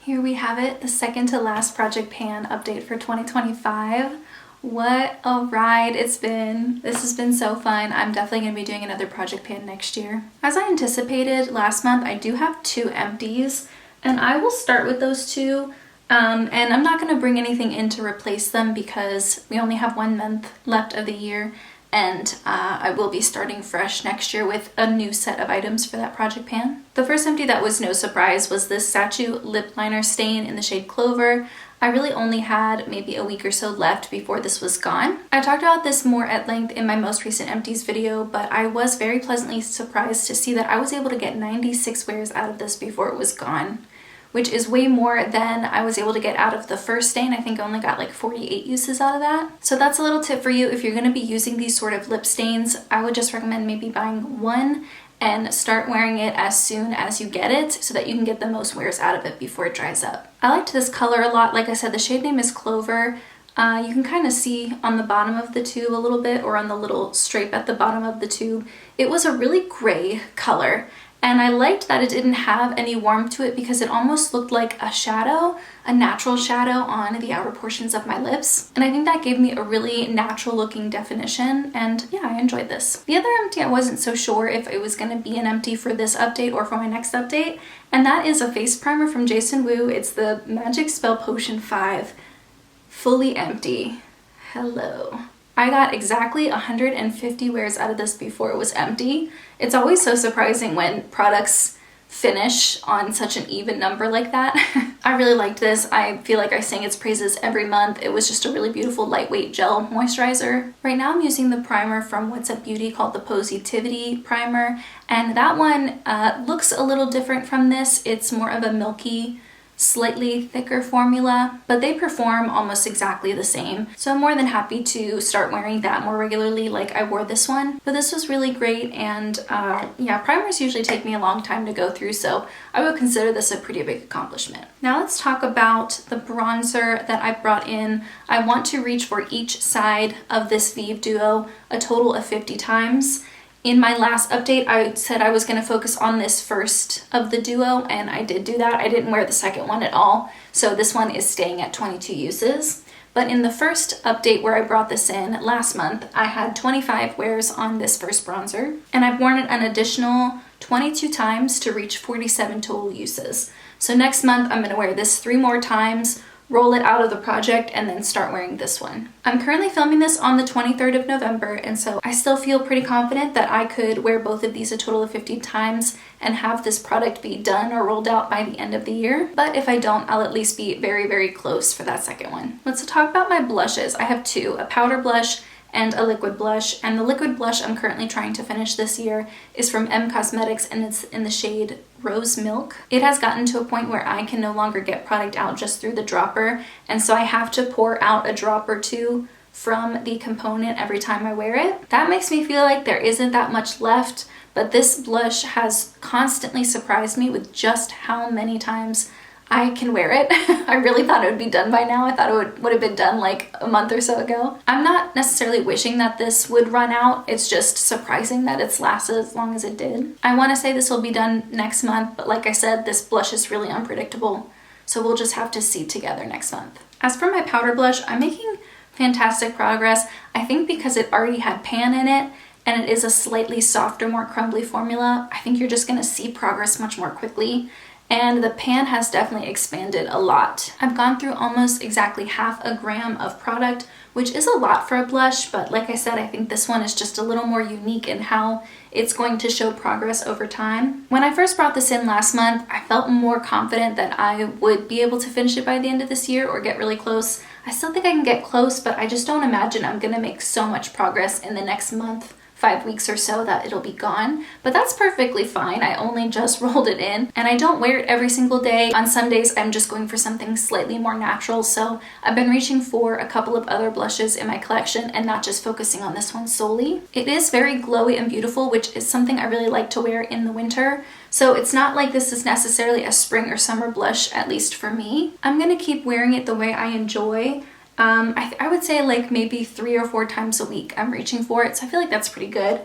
Here we have it, the second to last Project Pan update for 2025. What a ride it's been. This has been so fun. I'm definitely going to be doing another Project Pan next year. As I anticipated last month, I do have 2 empties, and I will start with those 2. And I'm not going to bring anything in to replace them because we only have 1 month left of the year, and I will be starting fresh next year with a new set of items for that Project Pan. The first empty that was no surprise was this Sacheu lip liner stain in the shade Clover. I really only had maybe a week or so left before this was gone. I talked about this more at length in my most recent empties video, but I was very pleasantly surprised to see that I was able to get 96 wears out of this before it was gone, which is way more than I was able to get out of the first stain. I think I only got like 48 uses out of that. So that's a little tip for you. If you're gonna be using these sort of lip stains, I would just recommend maybe buying 1 and start wearing it as soon as you get it so that you can get the most wears out of it before it dries up. I liked this color a lot. Like I said, the shade name is Clover. You can kind of see on the bottom of the tube a little bit, or on the little stripe at the bottom of the tube. It was a really gray color. And I liked that it didn't have any warmth to it because it almost looked like a shadow, a natural shadow on the outer portions of my lips. And I think that gave me a really natural looking definition, and yeah, I enjoyed this. The other empty, I wasn't so sure if it was gonna be an empty for this update or for my next update, and that is a face primer from Jason Wu. It's the Magic Spell Potion 5, fully empty. Hello. I got exactly 150 wears out of this before it was empty. It's always so surprising when products finish on such an even number like that. I really liked this. I feel like I sing its praises every month. It was just a really beautiful lightweight gel moisturizer. Right now I'm using the primer from What's Up Beauty called the Positivity Primer, and that one looks a little different from this. It's more of a milky, slightly thicker formula, but they perform almost exactly the same. So I'm more than happy to start wearing that more regularly like I wore this one. But this was really great, and yeah, primers usually take me a long time to go through, so I would consider this a pretty big accomplishment. Now let's talk about the bronzer that I brought in. I want to reach for each side of this Vive Duo a total of 50 times. In my last update, I said I was going to focus on this first of the duo, and I did do that. I didn't wear the second one at all, so this one is staying at 22 uses. But in the first update where I brought this in last month, I had 25 wears on this first bronzer, and I've worn it an additional 22 times to reach 47 total uses. So next month, I'm going to wear this 3 more times, roll it out of the project, and then start wearing this one. I'm currently filming this on the 23rd of November, and so I still feel pretty confident that I could wear both of these a total of 50 times and have this product be done or rolled out by the end of the year. But if I don't, I'll at least be very, very close for that second one. Let's talk about my blushes. I have 2, a powder blush and a liquid blush, and the liquid blush I'm currently trying to finish this year is from M Cosmetics, and it's in the shade Rose Milk. It has gotten to a point where I can no longer get product out just through the dropper, and so I have to pour out a drop or 2 from the component every time I wear it. That makes me feel like there isn't that much left, but this blush has constantly surprised me with just how many times I can wear it. I really thought it would be done by now. I thought it would have been done like a month or so ago. I'm not necessarily wishing that this would run out. It's just surprising that it's lasted as long as it did. I want to say this will be done next month, but like I said, this blush is really unpredictable. So we'll just have to see together next month. As for my powder blush, I'm making fantastic progress. I think because it already had pan in it, and it is a slightly softer, more crumbly formula, I think you're just gonna see progress much more quickly. And the pan has definitely expanded a lot. I've gone through almost exactly half a gram of product, which is a lot for a blush, but like I said, I think this one is just a little more unique in how it's going to show progress over time. When I first brought this in last month, I felt more confident that I would be able to finish it by the end of this year or get really close. I still think I can get close, but I just don't imagine I'm gonna make so much progress in the next month, 5 weeks or so, that it'll be gone. But that's perfectly fine. I only just rolled it in, and I don't wear it every single day. On some days I'm just going for something slightly more natural, so I've been reaching for a couple of other blushes in my collection and not just focusing on this one solely. It is very glowy and beautiful, which is something I really like to wear in the winter. So it's not like this is necessarily a spring or summer blush, at least for me. I'm gonna keep wearing it the way I enjoy. I would say like maybe 3 or 4 times a week I'm reaching for it, so I feel like that's pretty good.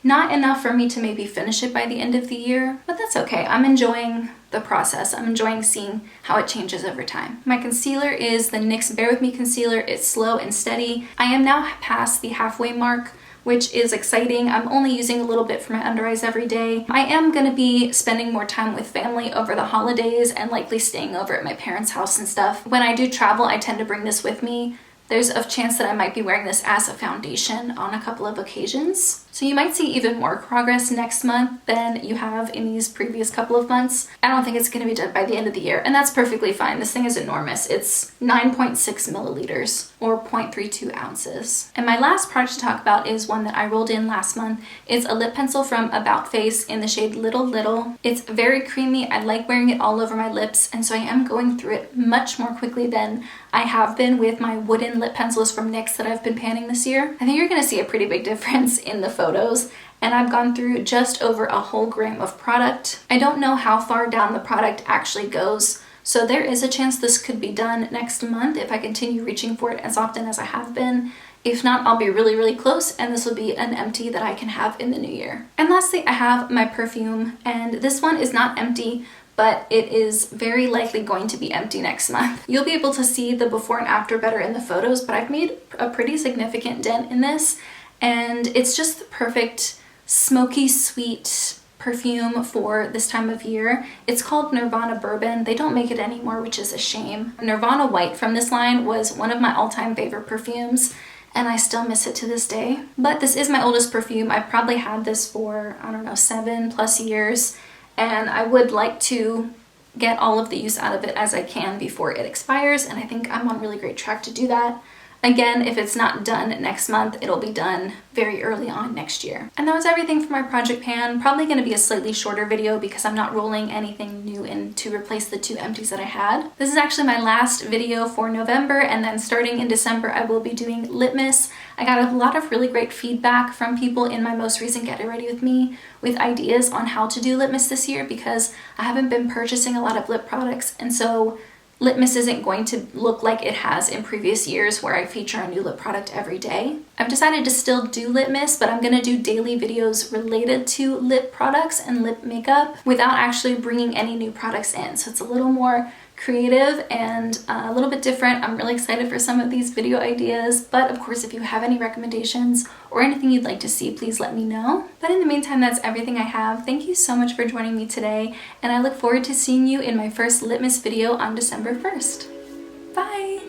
Not enough for me to maybe finish it by the end of the year, but that's okay. I'm enjoying the process. I'm enjoying seeing how it changes over time. My concealer is the NYX Bare With Me concealer. It's slow and steady. I am now past the halfway mark, which is exciting. I'm only using a little bit for my under eyes every day. I am gonna be spending more time with family over the holidays and likely staying over at my parents' house and stuff. When I do travel, I tend to bring this with me. There's a chance that I might be wearing this as a foundation on a couple of occasions. So you might see even more progress next month than you have in these previous couple of months. I don't think it's gonna be done by the end of the year, and that's perfectly fine. This thing is enormous. It's 9.6 milliliters or 0.32 ounces. And my last product to talk about is one that I rolled in last month. It's a lip pencil from About Face in the shade Little Little. It's very creamy. I like wearing it all over my lips, and so I am going through it much more quickly than I have been with my wooden lip pencils from NYX that I've been panning this year. I think you're gonna see a pretty big difference in the photos, and I've gone through just over a whole gram of product. I don't know how far down the product actually goes, so there is a chance this could be done next month if I continue reaching for it as often as I have been. If not, I'll be really, really close, and this will be an empty that I can have in the new year. And lastly, I have my perfume, and this one is not empty, but it is very likely going to be empty next month. You'll be able to see the before and after better in the photos, but I've made a pretty significant dent in this, and it's just the perfect smoky, sweet perfume for this time of year. It's called Nirvana Bourbon. They don't make it anymore, which is a shame. Nirvana White from this line was one of my all-time favorite perfumes, and I still miss it to this day. But this is my oldest perfume. I've probably had this for, I don't know, 7+ years, and I would like to get all of the use out of it as I can before it expires, and I think I'm on really great track to do that. Again, if it's not done next month, it'll be done very early on next year. And that was everything for my project pan. Probably going to be a slightly shorter video because I'm not rolling anything new in to replace the 2 empties that I had. This is actually my last video for November, and then starting in December I will be doing Litmus. I got a lot of really great feedback from people in my most recent Get It Ready With Me with ideas on how to do Litmus this year because I haven't been purchasing a lot of lip products, and so Litmus isn't going to look like it has in previous years where I feature a new lip product every day. I've decided to still do Litmus, but I'm gonna do daily videos related to lip products and lip makeup without actually bringing any new products in. So it's a little more creative and a little bit different. I'm really excited for some of these video ideas, but of course if you have any recommendations or anything you'd like to see, please let me know. But in the meantime, that's everything I have. Thank you so much for joining me today, and I look forward to seeing you in my first Litmus video on December 1st. Bye!